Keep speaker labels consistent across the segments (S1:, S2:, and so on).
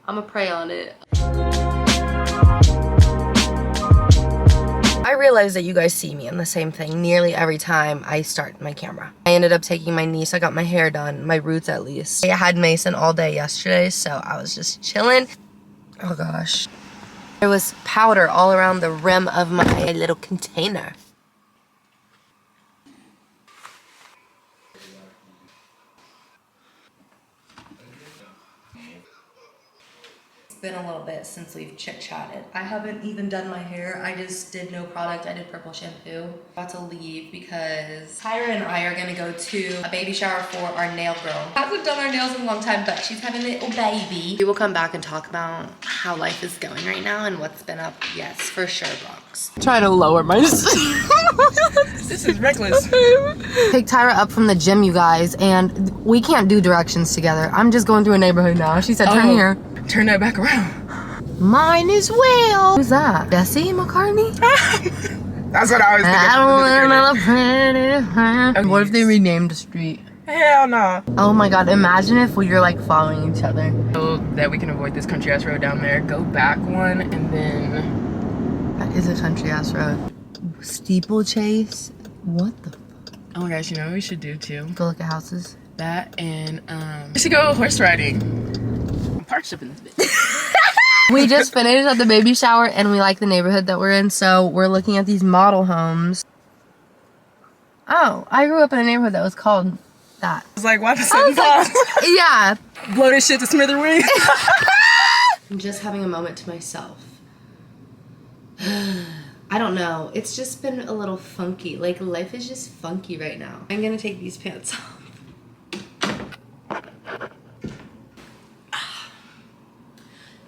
S1: I'ma pray on it.
S2: I realize that you guys see me in the same thing nearly every time I start my camera. I ended up taking my niece. I got my hair done, my roots at least. I had Mason all day yesterday, so I was just chilling. Oh gosh. There was powder all around the rim of my little container. Been a little bit since we've chit-chatted. I haven't even done my hair. I just did no product. I did purple shampoo. About to leave because Tyra and I are gonna go to a baby shower for our nail girl. Hasn't done our nails in a long time, but she's having a little baby. We will come back and talk about how life is going right now and what's been up. Yes, for sure, Bronx. Trying to lower my
S3: This is reckless.
S2: Pick Tyra up from the gym, you guys, and we can't do directions together. I'm just going through a neighborhood now. She said, turn here.
S3: Turn that back around.
S2: Mine is Will. Who's that? Jesse McCartney?
S3: That's what I was thinking.
S2: What if they renamed the street?
S3: Hell no.
S2: Oh my god, imagine if we were like following each other.
S3: So that we can avoid this country ass road down there, go back one, and then...
S2: That is a country ass road. Steeplechase? What the fuck?
S3: Oh my gosh, you know what we should do too?
S2: Go look at houses.
S3: That and, we should go horse riding. I'm parched up in this bitch.
S2: We just finished at the baby shower and we like the neighborhood that we're in, so we're looking at these model homes. Oh, I grew up in a neighborhood that was called that.
S3: I was like, why the sudden pause?
S2: Yeah.
S3: Blow this shit to smithereens.
S2: I'm just having a moment to myself. I don't know. It's just been a little funky. Like, life is just funky right now. I'm gonna take these pants off.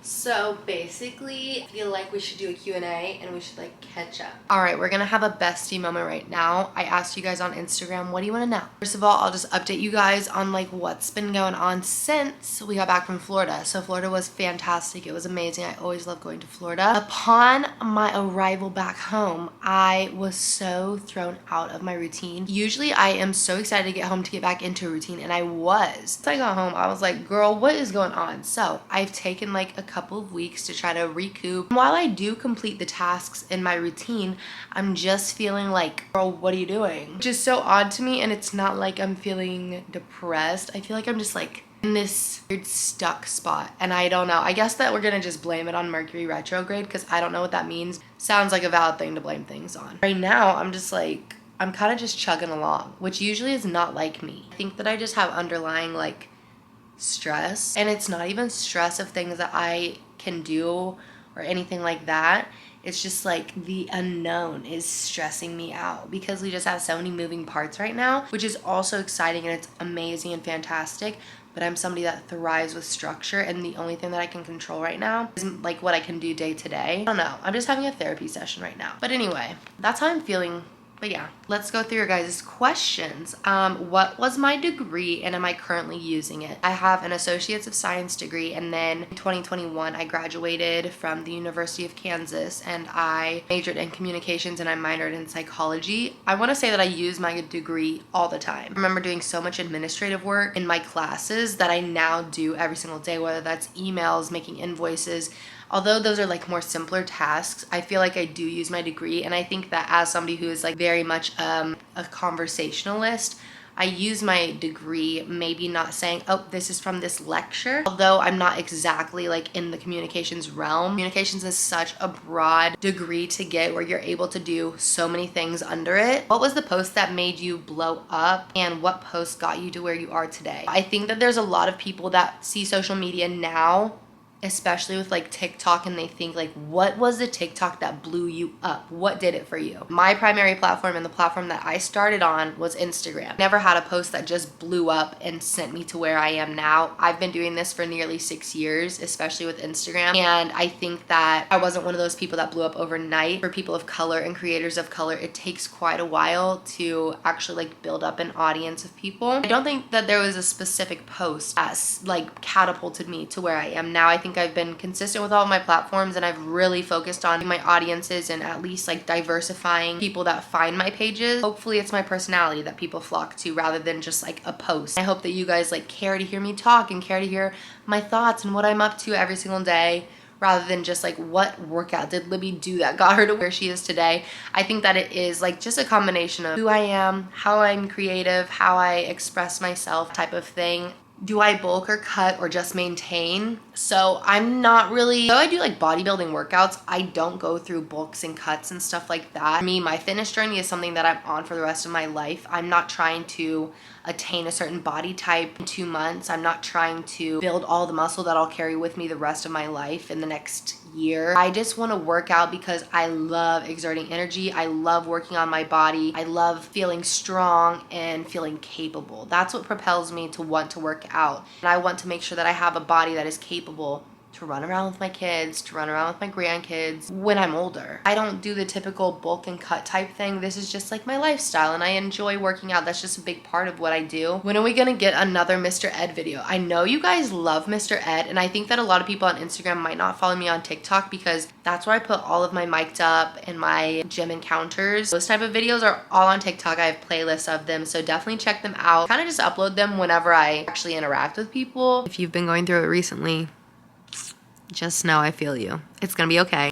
S2: So basically, I feel like we should do a Q&A and we should like catch up. All right, we're gonna have a bestie moment right now. I asked you guys on Instagram, what do you wanna know? First of all, I'll just update you guys on like what's been going on since we got back from Florida. So Florida was fantastic. It was amazing. I always love going to Florida. Upon my arrival back home, I was so thrown out of my routine. Usually I am so excited to get home to get back into a routine, and I was. Once I got home, I was like, girl, what is going on? So I've taken like a couple of weeks to try to recoup. While I do complete the tasks in my routine, I'm just feeling like, girl, what are you doing? Which is so odd to me, and it's not like I'm feeling depressed. I feel like I'm just like in this weird stuck spot, and I don't know. I guess that we're gonna just blame it on Mercury retrograde because I don't know what that means. Sounds like a valid thing to blame things on. Right now, I'm just like, I'm kind of just chugging along, which usually is not like me. I think that I just have underlying like stress, and it's not even stress of things that I can do or anything like that. It's just like the unknown is stressing me out because we just have so many moving parts right now, which is also exciting and it's amazing and fantastic. But I'm somebody that thrives with structure, and the only thing that I can control right now is like what I can do day to day. I don't know. I'm just having a therapy session right now. But anyway, that's how I'm feeling. But yeah, let's go through your guys' questions. What was my degree and am I currently using it? I have an Associates of Science degree, and then in 2021 I graduated from the University of Kansas and I majored in communications and I minored in psychology. I want to say that I use my degree all the time. I remember doing so much administrative work in my classes that I now do every single day, whether that's emails, making invoices. Although those are like more simpler tasks, I feel like I do use my degree, and I think that as somebody who is like very much a conversationalist, I use my degree, maybe not saying, oh, this is from this lecture. Although I'm not exactly like in the communications realm. Communications is such a broad degree to get where you're able to do so many things under it. What was the post that made you blow up, and what post got you to where you are today? I think that there's a lot of people that see social media now, especially with like TikTok, and they think like, what was the TikTok that blew you up? What did it for you? My primary platform and the platform that I started on was Instagram. Never had a post that just blew up and sent me to where I am now. I've been doing this for nearly 6 years, especially with Instagram, and I think that I wasn't one of those people that blew up overnight. For people of color and creators of color, it takes quite a while to actually like build up an audience of people. I don't think that there was a specific post that like catapulted me to where I am now. I think think I've been consistent with all of my platforms, and I've really focused on my audiences and at least like diversifying people that find my pages. Hopefully it's my personality that people flock to rather than just like a post. I hope that you guys like care to hear me talk and care to hear my thoughts and what I'm up to every single day, rather than just like what workout did Libby do that got her to where she is today. I think that it is like just a combination of who I am, how I'm creative, how I express myself type of thing. Do I bulk or cut or just maintain? So I'm not really, though I do like bodybuilding workouts, I don't go through bulks and cuts and stuff like that. For me, my fitness journey is something that I'm on for the rest of my life. I'm not trying to attain a certain body type in 2 months. I'm not trying to build all the muscle that I'll carry with me the rest of my life in the next year. I just want to work out because I love exerting energy. I love working on my body. I love feeling strong and feeling capable. That's what propels me to want to work out. And I want to make sure that I have a body that is capable to run around with my kids, to run around with my grandkids when I'm older. I don't do the typical bulk and cut type thing. This is just like my lifestyle, and I enjoy working out. That's just a big part of what I do. When are we gonna get another Mr. Ed video? I know you guys love Mr. Ed, and I think that a lot of people on Instagram might not follow me on TikTok because that's where I put all of my mic'd up and my gym encounters. Those type of videos are all on TikTok. I have playlists of them, so definitely check them out. Kind of just upload them whenever I actually interact with people. If you've been going through it recently, just know I feel you. It's gonna be okay.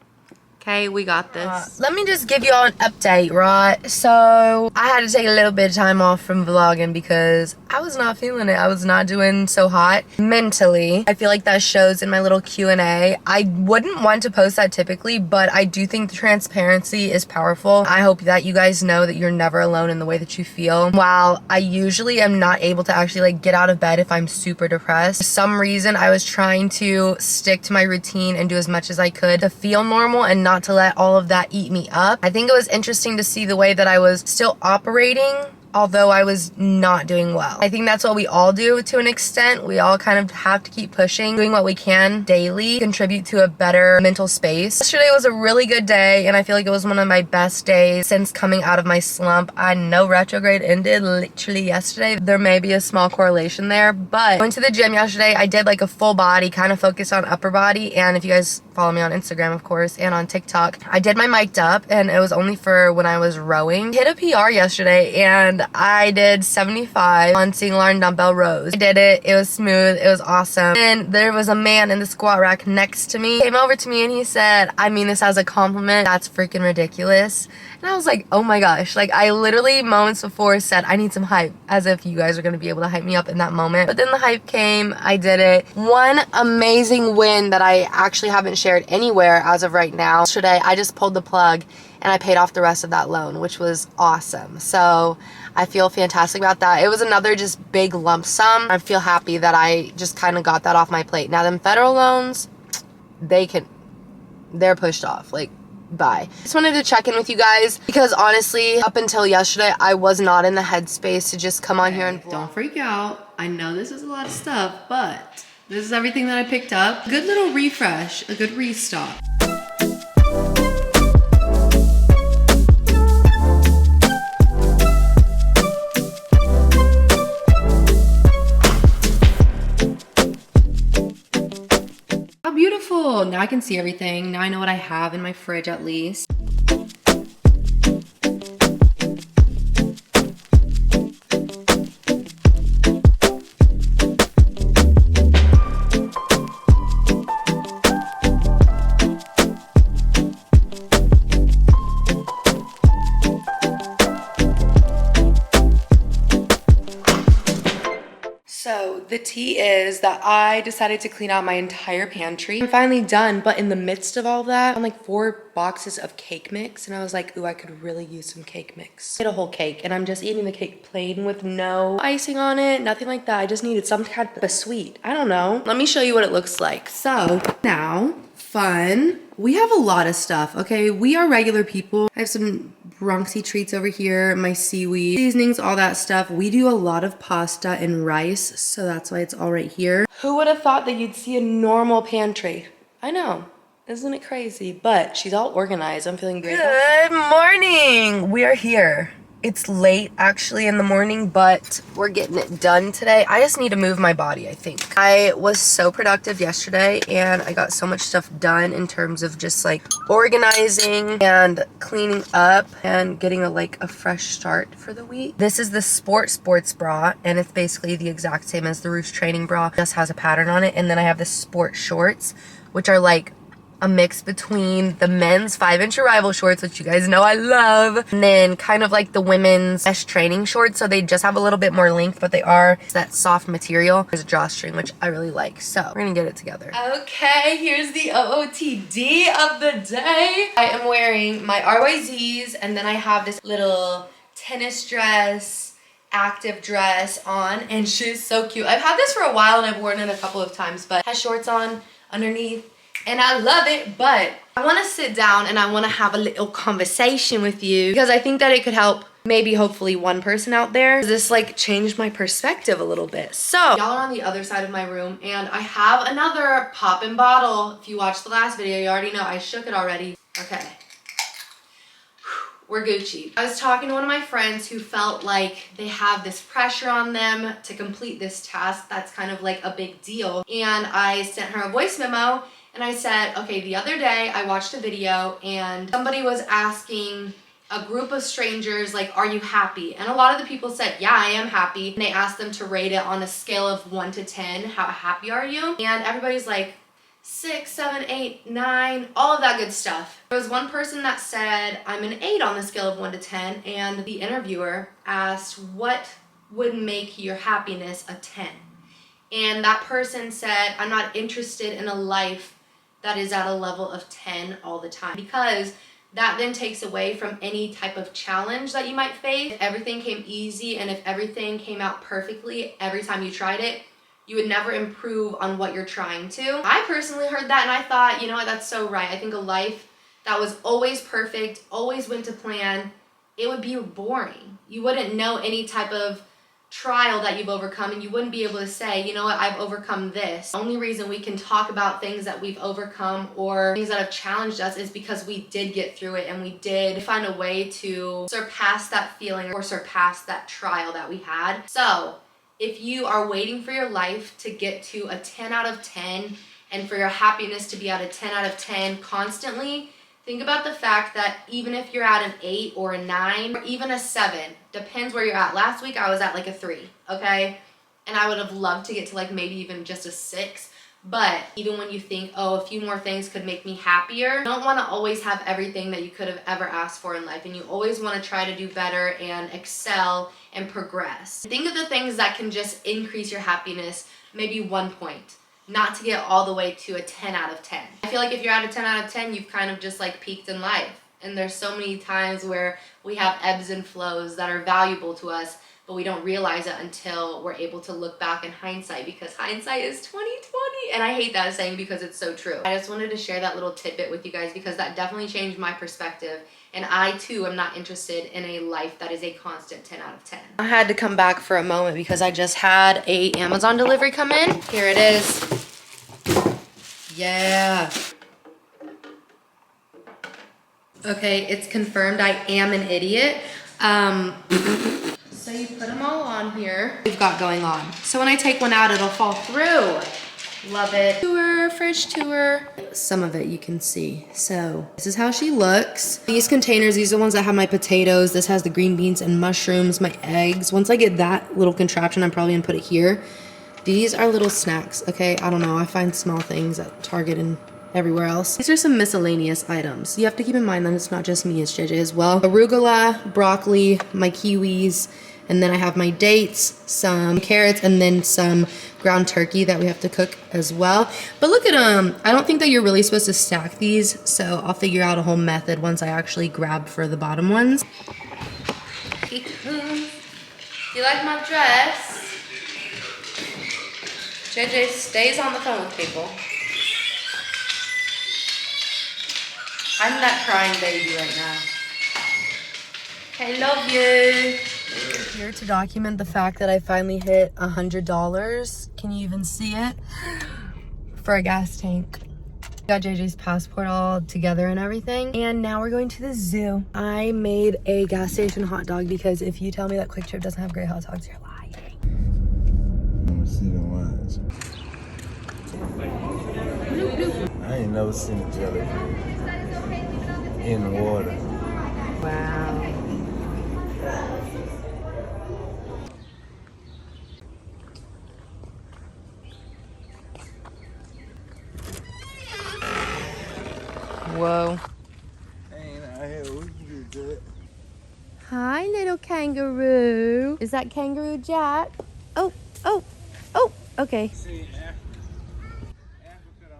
S2: Okay, we got this.
S1: Let me just give you all an update, right? So I had to take a little bit of time off from vlogging because I was not feeling it. I was not doing so hot mentally. I feel like that shows in my little Q&A. I wouldn't want to post that typically, but I do think the transparency is powerful. I hope that you guys know that you're never alone in the way that you feel. While I usually am not able to actually like get out of bed if I'm super depressed, for some reason I was trying to stick to my routine and do as much as I could to feel normal and not to let all of that eat me up. I think it was interesting to see the way that I was still operating, although I was not doing well. I think that's what we all do to an extent. We all kind of have to keep pushing, doing what we can daily, contribute to a better mental space. Yesterday was a really good day, and I feel like it was one of my best days since coming out of my slump. I know retrograde ended literally yesterday. There may be a small correlation there, but I went to the gym yesterday. I did like a full body, kind of focused on upper body, and if you guys follow me on Instagram, of course, and on TikTok, I did my mic'd up, and it was only for when I was rowing. Hit a PR yesterday, and I did 75 on single arm dumbbell rows. I did it. It was smooth. It was awesome. And there was a man in the squat rack next to me. He came over to me and he said, "I mean this as a compliment. That's freaking ridiculous." And I was like, oh my gosh. Like, I literally moments before said, I need some hype, as if you guys are going to be able to hype me up in that moment. But then the hype came. I did it. One amazing win that I actually haven't shared anywhere as of right now. Yesterday, I just pulled the plug and I paid off the rest of that loan, which was awesome. So I feel fantastic about that. It was another just big lump sum. I feel happy that I just kind of got that off my plate. Now, them federal loans, they're pushed off. Like, bye. Just wanted to check in with you guys because honestly, up until yesterday, I was not in the headspace to just come on here and vlog.
S2: Don't freak out. I know this is a lot of stuff, but this is everything that I picked up. Good little refresh, a good restock. How beautiful. Now I can see everything. Now I know what I have in my fridge at least. So the tea is that I decided to clean out my entire pantry. I'm finally done, but in the midst of all that, I'm like 4 boxes of cake mix, and I was like, ooh, I could really use some cake mix. I ate a whole cake, and I'm just eating the cake plain with no icing on it, nothing like that. I just needed some kind of a sweet. I don't know. Let me show you what it looks like. So now, fun. We have a lot of stuff, okay? We are regular people. I have some Bronxy treats over here, my seaweed, seasonings, all that stuff. We do a lot of pasta and rice, so that's why it's all right here. Who would have thought that you'd see a normal pantry? I know, isn't it crazy? But she's all organized. I'm feeling great.
S1: Good morning. We are here. It's late actually in the morning, but we're getting it done today. I just need to move my body, I think. I was so productive yesterday and I got so much stuff done in terms of just like organizing and cleaning up and getting a fresh start for the week. This is the sports bra, and it's basically the exact same as the Roost training bra, just has a pattern on it. And then I have the sport shorts, which are like a mix between the men's 5-inch arrival shorts, which you guys know I love, and then kind of like the women's mesh training shorts. So they just have a little bit more length, but they are that soft material. There's a drawstring, which I really like. So we're gonna get it together. Okay, here's the OOTD of the day. I am wearing my RYZs, and then I have this little tennis dress, active dress on, and she's so cute. I've had this for a while and I've worn it a couple of times, but it has shorts on underneath. And I love it, but I want to sit down and I want to have a little conversation with you because I think that it could help maybe hopefully one person out there. This like changed my perspective a little bit. So y'all are on the other side of my room and I have another poppin' bottle. If you watched the last video, you already know I shook it already. Okay. We're Gucci. I was talking to one of my friends who felt like they have this pressure on them to complete this task that's kind of like a big deal. And I sent her a voice memo. And I said, okay, the other day I watched a video and somebody was asking a group of strangers, like, are you happy? And a lot of the people said, yeah, I am happy. And they asked them to rate it on a scale of 1 to 10. How happy are you? And everybody's like, 6, 7, 8, 9, all of that good stuff. There was one person that said, I'm an 8 on the scale of 1 to 10. And the interviewer asked, what would make your happiness a 10? And that person said, I'm not interested in a life that is at a level of 10 all the time, because that then takes away from any type of challenge that you might face. If everything came easy and if everything came out perfectly every time you tried it, you would never improve on what you're trying to. I personally heard that and I thought, you know what, that's so right. I think a life that was always perfect, always went to plan, it would be boring. You wouldn't know any type of trial that you've overcome, and you wouldn't be able to say, you know what, I've overcome this. The only reason we can talk about things that we've overcome or things that have challenged us is because we did get through it and we did find a way to surpass that feeling or surpass that trial that we had. So if you are waiting for your life to get to a 10 out of 10 and for your happiness to be at a 10 out of 10 constantly, think about the fact that even if you're at an 8 or a 9 or even a 7, depends where you're at. Last week I was at like a 3, okay? And I would have loved to get to like maybe even just a 6. But even when you think, oh, a few more things could make me happier, you don't want to always have everything that you could have ever asked for in life. And you always want to try to do better and excel and progress. Think of the things that can just increase your happiness, maybe 1 point. Not to get all the way to a 10 out of 10. I feel like if you're at a 10 out of 10, you've kind of just like peaked in life. And there's so many times where we have ebbs and flows that are valuable to us, but we don't realize it until we're able to look back in hindsight, because hindsight is 20/20. And I hate that saying because it's so true. I just wanted to share that little tidbit with you guys because that definitely changed my perspective. And I too am not interested in a life that is a constant 10 out of 10. I had to come back for a moment because I just had a Amazon delivery come in. Here it is. Yeah. Okay, it's confirmed I am an idiot. So you put them all on here. We've got going on. So when I take one out, it'll fall through. Love it. Tour, fridge tour. Some of it you can see. So this is how she looks. These containers, these are the ones that have my potatoes. This has the green beans and mushrooms, my eggs. Once I get that little contraption, I'm probably gonna put it here. These are little snacks, okay? I don't know, I find small things at Target and everywhere else. These are some miscellaneous items. You have to keep in mind that it's not just me, it's JJ as well. Arugula, broccoli, my kiwis, and then I have my dates, some carrots, and then some ground turkey that we have to cook as well. But look at them. I don't think that you're really supposed to stack these, so I'll figure out a whole method once I actually grab for the bottom ones. You like my dress? JJ stays on the phone with people. I'm that crying baby right now. I love you. Here to document the fact that I finally hit $100. Can you even see it? For a gas tank. Got JJ's passport all together and everything. And now we're going to the zoo. I made a gas station hot dog because if you tell me that Quick Trip doesn't have great hot dogs, you're lying.
S4: Let me see the ones. I ain't never seen a jellyfish in the water.
S1: Wow. Whoa.
S4: Ain't out here, we can get that.
S1: Hi, little kangaroo. Is that Kangaroo Jack? Oh, okay.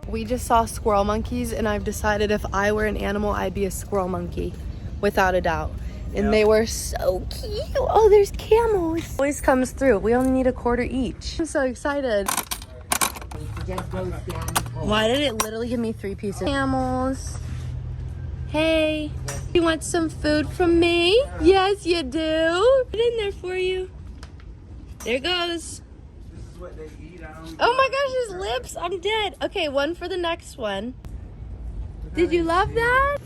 S1: We just saw squirrel monkeys, and I've decided if I were an animal, I'd be a squirrel monkey, without a doubt. And they were so cute. Oh, there's camels. Always comes through. We only need a quarter each. I'm so excited. Why did it literally give me 3 pieces? Camels. Hey, you want some food from me? Yes, you do. Put it in there for you. There goes.
S4: This is what they eat.
S1: Oh my gosh, his lips. I'm dead. Okay, one for the next one. Did you love that?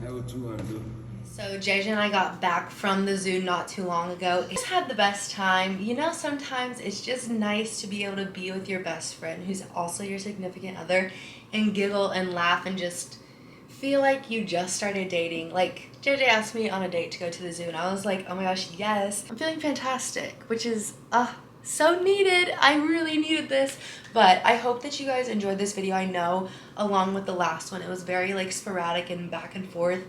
S4: That what you want to do.
S2: So JJ and I got back from the zoo not too long ago. Just had the best time. You know, sometimes it's just nice to be able to be with your best friend who's also your significant other and giggle and laugh and just feel like you just started dating. Like, JJ asked me on a date to go to the zoo and I was like, oh my gosh, yes. I'm feeling fantastic, which is so needed. I really needed this. But I hope that you guys enjoyed this video. I know along with the last one, it was very like sporadic and back and forth,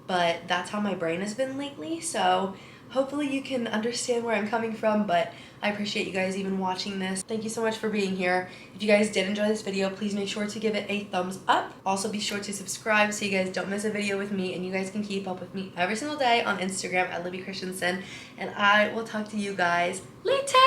S2: but that's how my brain has been lately. So hopefully you can understand where I'm coming from, but I appreciate you guys even watching this. Thank you so much for being here. If you guys did enjoy this video, please make sure to give it a thumbs up. Also be sure to subscribe so you guys don't miss a video with me and you guys can keep up with me every single day on Instagram at Libby Christensen. And I will talk to you guys later.